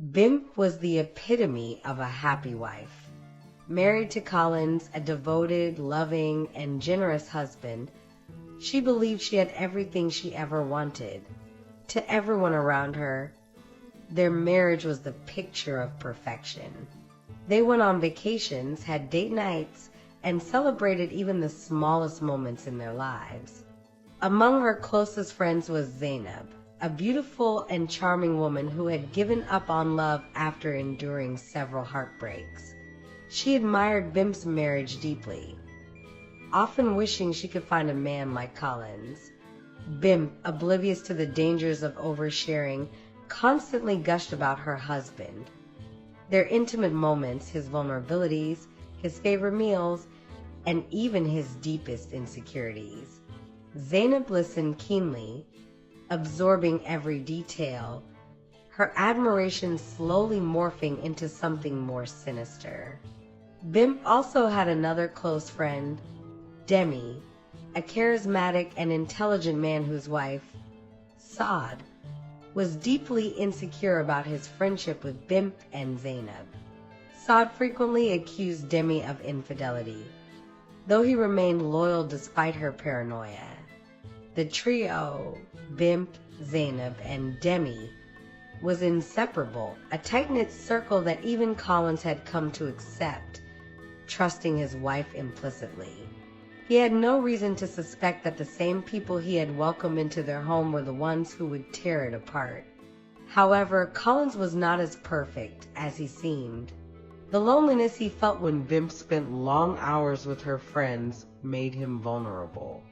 Bimp was the epitome of a happy wife. Married to Collins, a devoted, loving, and generous husband, she believed she had everything she ever wanted. To everyone around her, their marriage was the picture of perfection. They went on vacations, had date nights, and celebrated even the smallest moments in their lives. Among her closest friends was Zainab, a beautiful and charming woman who had given up on love after enduring several heartbreaks. She admired Bimp's marriage deeply, often wishing she could find a man like Collins. Bimp, oblivious to the dangers of oversharing, constantly gushed about her husband, their intimate moments, his vulnerabilities, his favorite meals, and even his deepest insecurities. Zainab listened keenly, absorbing every detail, her admiration slowly morphing into something more sinister. Bimp also had another close friend, Demi, a charismatic and intelligent man whose wife, Saad, was deeply insecure about his friendship with Bimp and Zainab. Saad frequently accused Demi of infidelity, though he remained loyal despite her paranoia. The trio, Bimp, Zainab, and Demi, was inseparable, a tight-knit circle that even Collins had come to accept, trusting his wife implicitly. He had no reason to suspect that the same people he had welcomed into their home were the ones who would tear it apart. However, Collins was not as perfect as he seemed. The loneliness he felt when Bimp spent long hours with her friends made him vulnerable.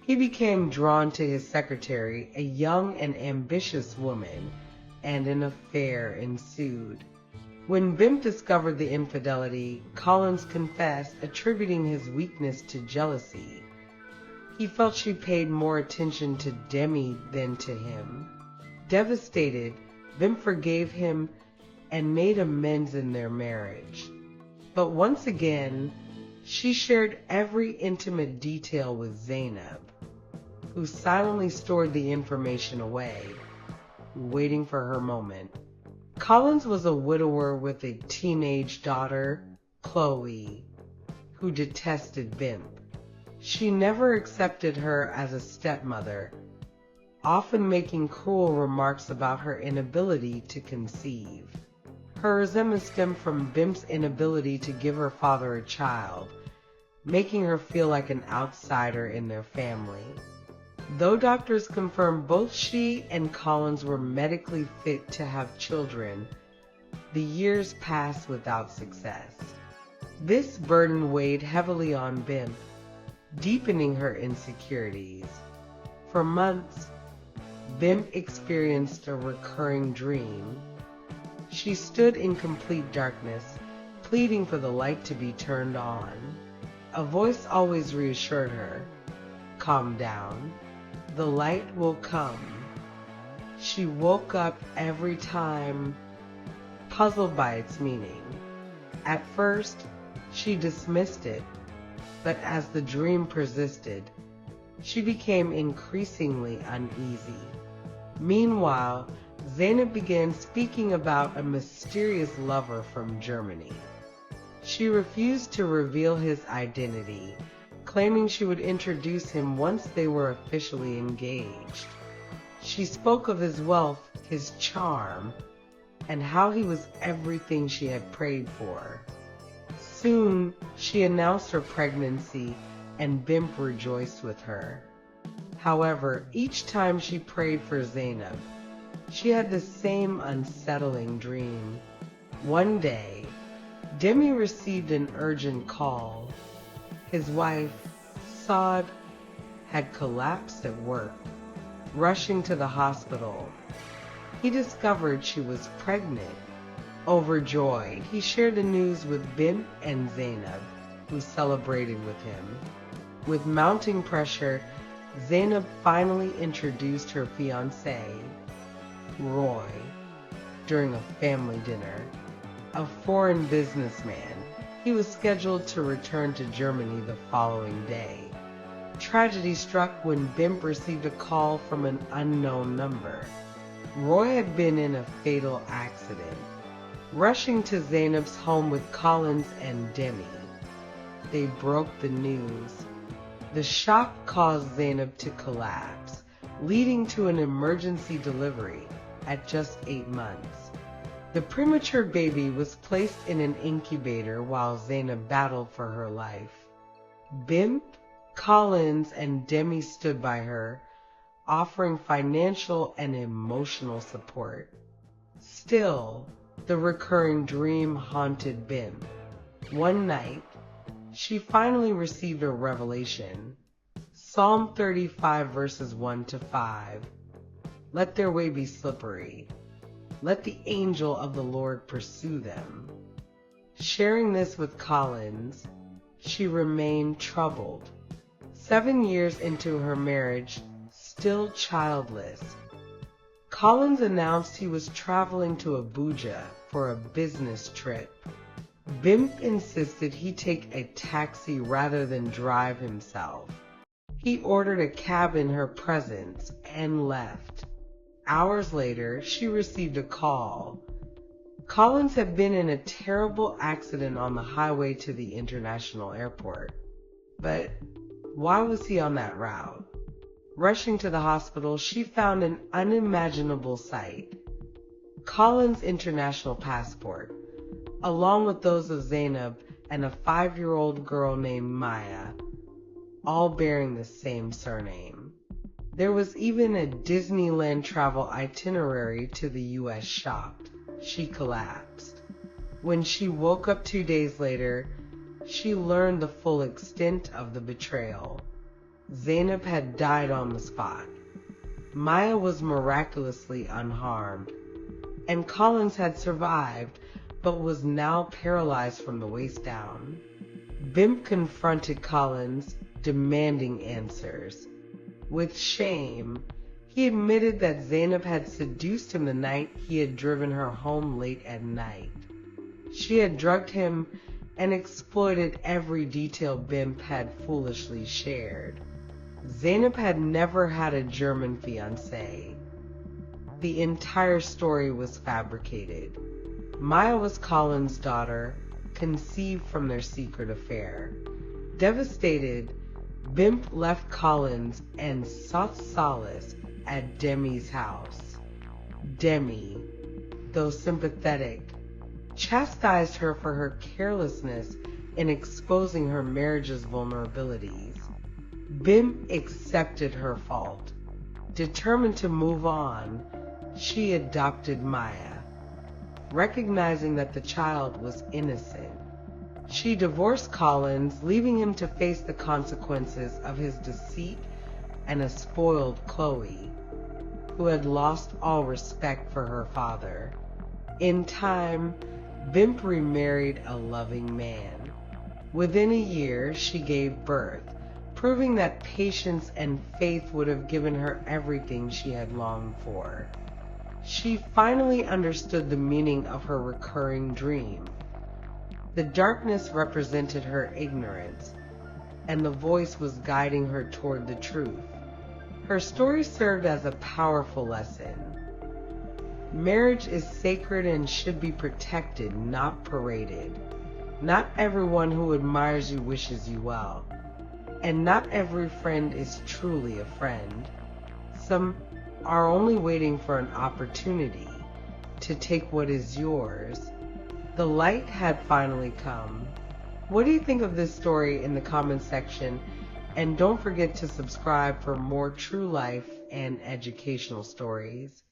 He became drawn to his secretary, a young and ambitious woman, and an affair ensued. When Bimp discovered the infidelity, Collins confessed, attributing his weakness to jealousy. He felt she paid more attention to Demi than to him. Devastated, Bimp forgave him and made amends in their marriage. But once again, she shared every intimate detail with Zainab, who silently stored the information away, waiting for her moment. Collins was a widower with a teenage daughter, Chloe, who detested Bimp. She never accepted her as a stepmother, often making cruel remarks about her inability to conceive. Her resentment stemmed from Bimp's inability to give her father a child, making her feel like an outsider in their family. Though doctors confirmed both she and Collins were medically fit to have children, the years passed without success. This burden weighed heavily on Bimp, deepening her insecurities. For months, Bimp experienced a recurring dream. She stood in complete darkness, pleading for the light to be turned on. A voice always reassured her, "Calm down. The light will come." She woke up every time, puzzled by its meaning. At first, she dismissed it, but as the dream persisted, she became increasingly uneasy. Meanwhile, Zainab began speaking about a mysterious lover from Germany. She refused to reveal his identity, claiming she would introduce him once they were officially engaged. She spoke of his wealth, his charm, and how he was everything she had prayed for. Soon, she announced her pregnancy, and Bimp rejoiced with her. However, each time she prayed for Zainab, she had the same unsettling dream. One day, Demi received an urgent call. His wife, Saad, had collapsed at work. Rushing to the hospital, he discovered she was pregnant. Overjoyed, he shared the news with Bimp and Zainab, who celebrated with him. With mounting pressure, Zainab finally introduced her fiancé, Roy, during a family dinner. A foreign businessman, he was scheduled to return to Germany the following day. Tragedy struck when Bimp received a call from an unknown number. Roy had been in a fatal accident. Rushing to Zainab's home with Collins and Demi, they broke the news. The shock caused Zainab to collapse, leading to an emergency delivery at just 8 months. The premature baby was placed in an incubator while Zainab battled for her life. Bimp, Collins, and Demi stood by her, offering financial and emotional support. Still, the recurring dream haunted Bimp. One night, she finally received a revelation. Psalm 35 verses 1 to 5. Let their way be slippery. Let the angel of the Lord pursue them. Sharing this with Collins, she remained troubled. 7 years into her marriage, still childless, Collins announced he was traveling to Abuja for a business trip. Bimp insisted he take a taxi rather than drive himself. He ordered a cab in her presence and left. Hours later, she received a call. Collins had been in a terrible accident on the highway to the international airport. But why was he on that route? Rushing to the hospital, she found an unimaginable sight. Collins' international passport, along with those of Zainab and a 5-year-old girl named Maya, all bearing the same surname. There was even a Disneyland travel itinerary to the U.S. Shocked, she collapsed. When she woke up 2 days later, she learned the full extent of the betrayal. Zainab had died on the spot. Maya was miraculously unharmed, and Collins had survived, but was now paralyzed from the waist down. Bimp confronted Collins, demanding answers. With shame, he admitted that Zainab had seduced him the night he had driven her home late at night. She had drugged him and exploited every detail Bimp had foolishly shared. Zainab had never had a German fiancé. The entire story was fabricated. Maya was Collins' daughter, conceived from their secret affair. Devastated, Bimp left Collins and sought solace at Demi's house. Demi, though sympathetic, chastised her for her carelessness in exposing her marriage's vulnerabilities. Bimp accepted her fault. Determined to move on, she adopted Maya. Recognizing that the child was innocent, she divorced Collins, leaving him to face the consequences of his deceit and a spoiled Chloe, who had lost all respect for her father. In time, Bimp remarried a loving man. Within a year, she gave birth, proving that patience and faith would have given her everything she had longed for. She finally understood the meaning of her recurring dream. The darkness represented her ignorance, and the voice was guiding her toward the truth. Her story served as a powerful lesson. Marriage is sacred and should be protected, not paraded. Not everyone who admires you wishes you well, and not every friend is truly a friend. Some are only waiting for an opportunity to take what is yours. The light had finally come. What do you think of this story in the comments section? And don't forget to subscribe for more true life and educational stories.